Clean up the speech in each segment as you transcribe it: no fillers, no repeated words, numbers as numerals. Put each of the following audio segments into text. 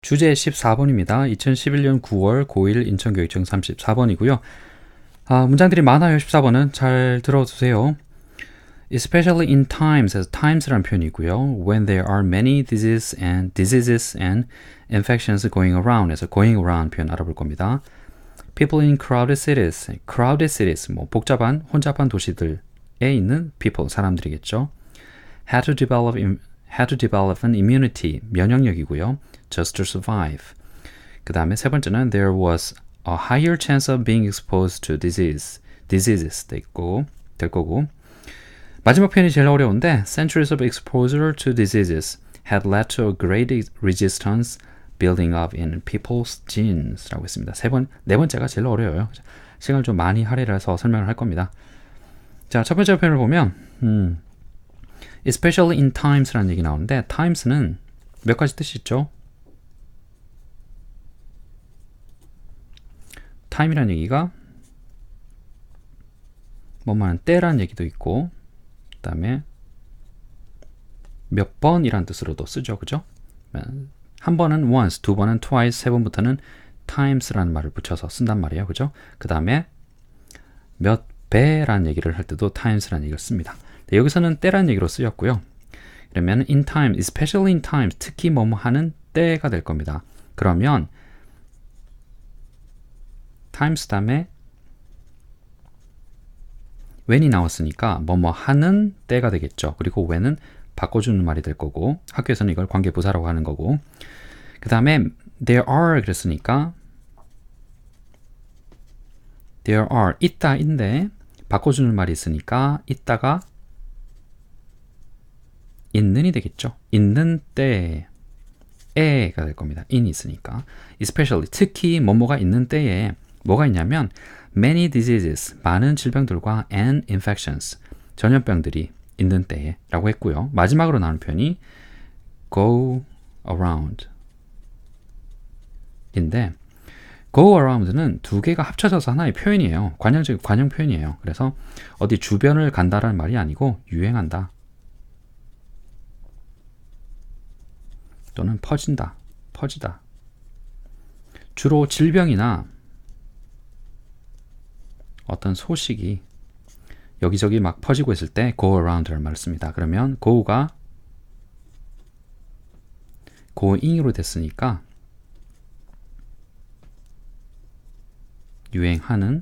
주제 14번입니다. 2011년 9월 고1 인천교육청 34번이고요. 문장들이 많아요. 14번은 잘 들어주세요. Especially in times, as times라는 표현이고요. When there are many diseases and infections going around, 에서 going around 표현 알아볼 겁니다. People in crowded cities, 뭐 복잡한, 혼잡한 도시들에 있는 people, 사람들이겠죠. Had to develop an immunity, 면역력이고요. Just to survive. 그 다음에 세 번째는 there was a higher chance of being exposed to diseases 될 거고 마지막 표현이 제일 어려운데 centuries of exposure to diseases had led to a great resistance building up in people's genes 라고 했습니다. 네 번째가 제일 어려워요. 시간을 좀 많이 할애해서 설명을 할 겁니다. 자, 첫 번째 표현을 보면 especially in times라는 얘기 나오는데 times는 몇 가지 뜻이 있죠? time이라는 얘기가 뭐만 때라는 얘기도 있고 그 다음에 몇 번이라는 뜻으로도 쓰죠. 그죠? 한 번은 once, 두 번은 twice, 세 번부터는 times라는 말을 붙여서 쓴단 말이에요. 그죠? 그 다음에 몇 배라는 얘기를 할 때도 times라는 얘기를 씁니다. 네, 여기서는 때라는 얘기로 쓰였고요. 그러면 in time, especially in times, 특히 뭐뭐 하는 때가 될 겁니다. 그러면 times 다음에 when이 나왔으니까 뭐뭐 하는 때가 되겠죠. 그리고 when은 바꿔주는 말이 될 거고 학교에서는 이걸 관계부사라고 하는 거고 그 다음에 there are 그랬으니까 there are 있다인데 바꿔주는 말이 있으니까 있다가 있는이 되겠죠. 있는 때에가 될 겁니다. in이 있으니까 especially 특히 뭐뭐가 있는 때에 뭐가 있냐면 many diseases 많은 질병들과 and infections 전염병들이 있는 때에 라고 했고요. 마지막으로 나오는 표현이 go around 인데 go around는 두 개가 합쳐져서 하나의 표현이에요. 관형 표현이에요. 그래서 어디 주변을 간다라는 말이 아니고 유행한다 또는 퍼지다 주로 질병이나 어떤 소식이 여기저기 막 퍼지고 있을 때 go around라는 말을 씁니다. 그러면 go가 going으로 됐으니까 유행하고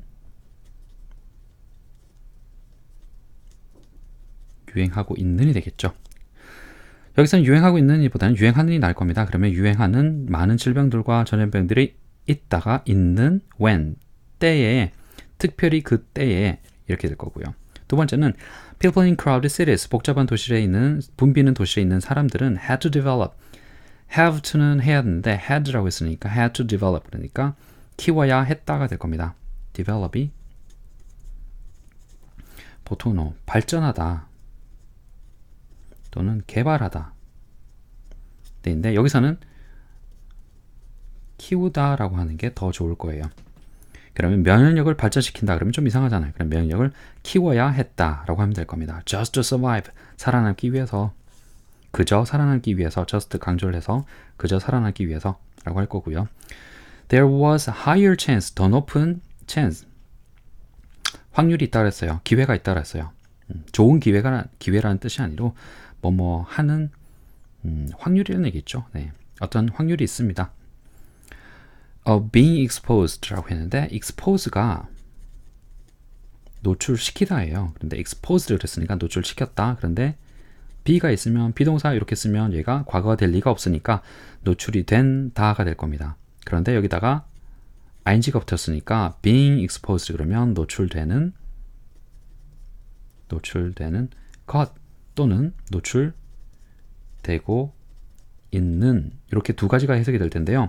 있는이 되겠죠. 여기서는 유행하고 있는이 보다는 유행하는이 나을 겁니다. 그러면 유행하는 많은 질병들과 전염병들이 있다가 있는 when 때에 특별히 그 때에 이렇게 될 거고요. 두 번째는 people in crowded cities 복잡한 도시에 있는 붐비는 도시에 있는 사람들은 had to develop have to는 해야 하는데 had라고 했으니까 had to develop 그러니까 키워야 했다가 될 겁니다. develop이 보통은 발전하다 또는 개발하다 근데 여기서는 키우다라고 하는 게 더 좋을 거예요. 그러면 면역력을 발전시킨다 그러면 좀 이상하잖아요. 그럼 면역력을 키워야 했다라고 하면 될 겁니다. Just to survive 살아남기 위해서 그저 살아남기 위해서 just 강조를 해서 그저 살아남기 위해서라고 할 거고요. There was a higher chance 더 높은 chance 확률이 있다 그랬어요. 기회가 있다 그랬어요. 좋은 기회라는 뜻이 아니고 뭐뭐 하는 확률이라는 얘기죠. 네. 어떤 확률이 있습니다. being exposed라고 했는데 expose가 노출시키다예요. 그런데 exposed를 했으니까 노출시켰다. 그런데 be가 있으면 비동사 이렇게 쓰면 얘가 과거가 될 리가 없으니까 노출이 된다가 될 겁니다. 그런데 여기다가 ing가 붙었으니까 being exposed 그러면 노출되는 것 또는 노출되고 있는 이렇게 두 가지가 해석이 될 텐데요.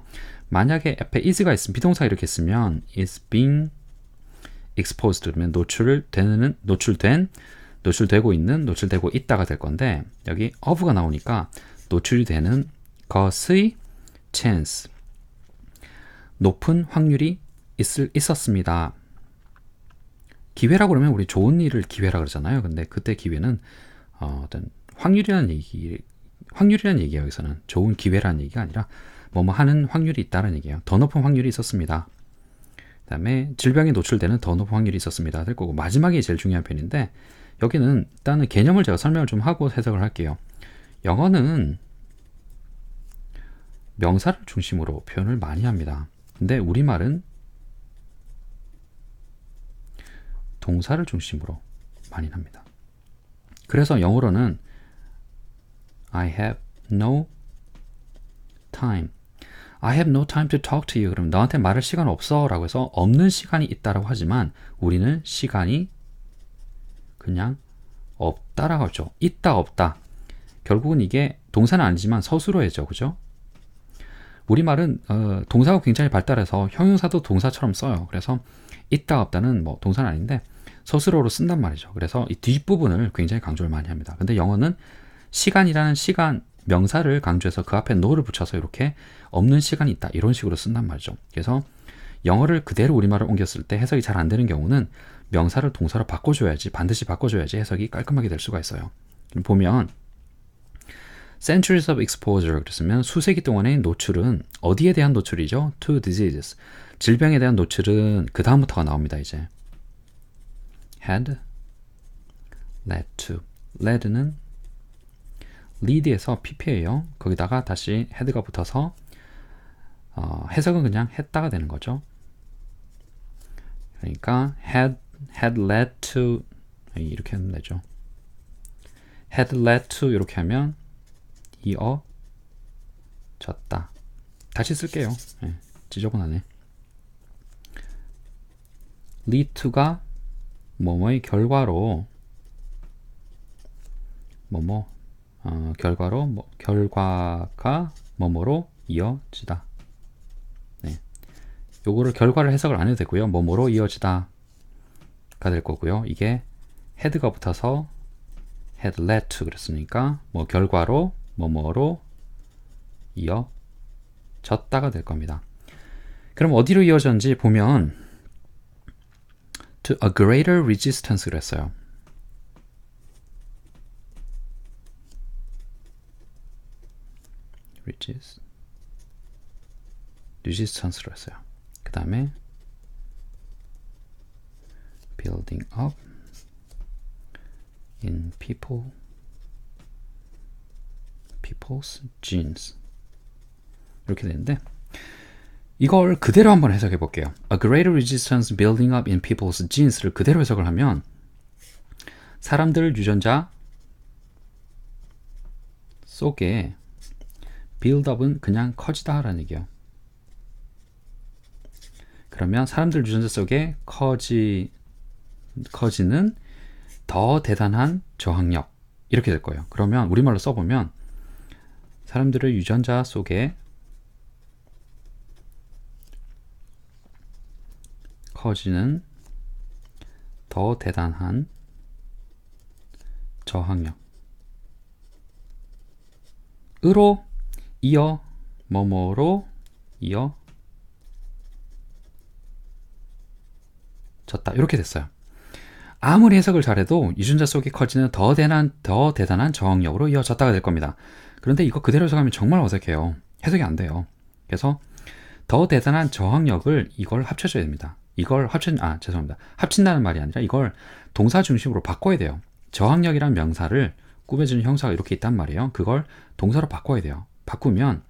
만약에 앞에 is가 있으면 비동사 이렇게 쓰면 is being exposed 그러면 노출되고 있는, 노출되고 있다가 될 건데 여기 of가 나오니까 노출이 되는 것의 chance 높은 확률이 있었습니다. 기회라고 그러면 우리 좋은 일을 기회라 그러잖아요. 근데 그때 기회는 어떤 확률이라는 얘기예요. 여기서는 좋은 기회라는 얘기가 아니라 뭐뭐 하는 확률이 있다는 얘기예요. 더 높은 확률이 있었습니다. 그 다음에 질병에 노출되는 더 높은 확률이 있었습니다. 될 거고 마지막이 제일 중요한 편인데 여기는 일단은 개념을 제가 설명을 좀 하고 해석을 할게요. 영어는 명사를 중심으로 표현을 많이 합니다. 근데 우리말은 동사를 중심으로 많이 합니다. 그래서 영어로는 I have no time. I have no time to talk to you. 그럼 너한테 말할 시간 없어 라고 해서 없는 시간이 있다라고 하지만 우리는 시간이 그냥 없다라고 하죠. 있다 없다. 결국은 이게 동사는 아니지만 서술어예죠. 그죠? 우리말은 동사가 굉장히 발달해서 형용사도 동사처럼 써요. 그래서 있다 없다는 뭐 동사는 아닌데 서술어로 쓴단 말이죠. 그래서 이 뒷부분을 굉장히 강조를 많이 합니다. 근데 영어는 시간이라는 시간 명사를 강조해서 그 앞에 no를 붙여서 이렇게 없는 시간이 있다 이런 식으로 쓴단 말이죠. 그래서 영어를 그대로 우리말을 옮겼을 때 해석이 잘 안 되는 경우는 명사를 동사로 바꿔줘야지 반드시 바꿔줘야지 해석이 깔끔하게 될 수가 있어요. 보면 centuries of exposure 그랬으면 수세기 동안의 노출은 어디에 대한 노출이죠? to diseases. 질병에 대한 노출은 그 다음부터가 나옵니다. 이제 had led to. led는 lead에서 pp예요. 거기다가 다시 had가 붙어서 해석은 그냥 했다가 되는 거죠. 그러니까 had led to 이렇게 하면 되죠. had led to 이렇게 하면 이어졌다. 다시 쓸게요. 네, 지저분하네. lead to가 뭐뭐의 결과로 결과가 뭐뭐로 이어지다. 네. 요거를 결과를 해석을 안 해도 되고요. 뭐뭐로 이어지다가 될 거고요. 이게 had가 붙어서 had led to 그랬으니까 뭐 결과로 뭐뭐로 이어졌다가 될 겁니다. 그럼 어디로 이어졌는지 보면 to a greater resistance 그랬어요. resistance로 했어요. 그 다음에 building up in people's genes 이렇게 되는데 이걸 그대로 한번 해석해 볼게요. A greater resistance building up in people's genes를 그대로 해석을 하면 사람들 유전자 속에 build up은 그냥 커지다라는 얘기예요. 그러면 사람들 유전자 속에 커지는 더 대단한 저항력 이렇게 될 거예요. 그러면 우리말로 써보면 사람들의 유전자 속에 커지는 더 대단한 저항력 으로 이어 뭐뭐로 이어졌다 이렇게 됐어요. 아무리 해석을 잘해도 유전자 속에 커지는 더 대단한 저항력으로 이어졌다가 될 겁니다. 그런데 이거 그대로 해석하면 정말 어색해요. 해석이 안 돼요. 그래서 더 대단한 저항력을 이걸 합쳐줘야 됩니다. 죄송합니다. 합친다는 말이 아니라 이걸 동사 중심으로 바꿔야 돼요. 저항력이란 명사를 꾸며주는 형사가 이렇게 있단 말이에요. 그걸 동사로 바꿔야 돼요. 바꾸면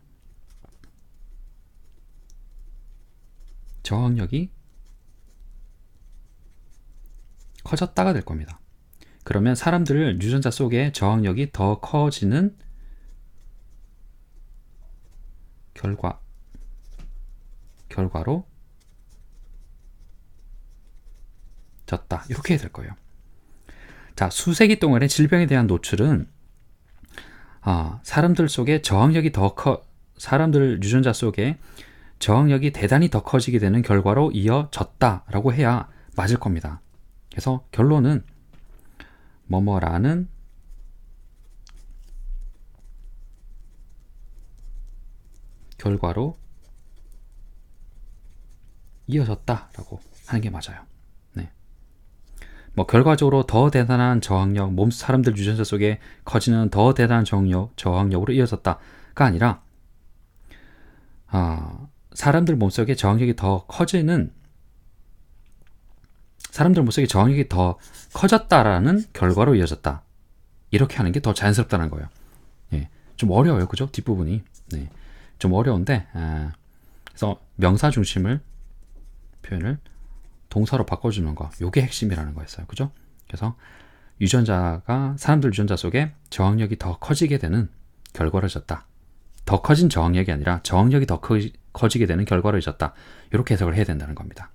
저항력이 커졌다가 될 겁니다. 그러면 사람들 유전자 속에 저항력이 더 커지는 결과로 졌다. 이렇게 될 거예요. 자, 수세기 동안의 질병에 대한 노출은 사람들 유전자 속에 저항력이 대단히 더 커지게 되는 결과로 이어졌다라고 해야 맞을 겁니다. 그래서 결론은 뭐뭐라는 결과로 이어졌다라고 하는 게 맞아요. 네. 뭐 결과적으로 더 대단한 저항력, 사람들 유전자 속에 커지는 더 대단한 저항력으로 이어졌다가 아니라 사람들 몸속에 저항력이 더 커졌다라는 결과로 이어졌다. 이렇게 하는 게 더 자연스럽다는 거예요. 예, 좀 어려워요, 그죠? 뒷부분이. 네, 좀 어려운데, 그래서 명사 중심을 표현을 동사로 바꿔주는 거, 요게 핵심이라는 거였어요, 그죠? 그래서 사람들 유전자 속에 저항력이 더 커지게 되는 결과를 줬다. 더 커진 저항력이 아니라 저항력이 더 커지게 되는 결과를 줬다. 이렇게 해석을 해야 된다는 겁니다.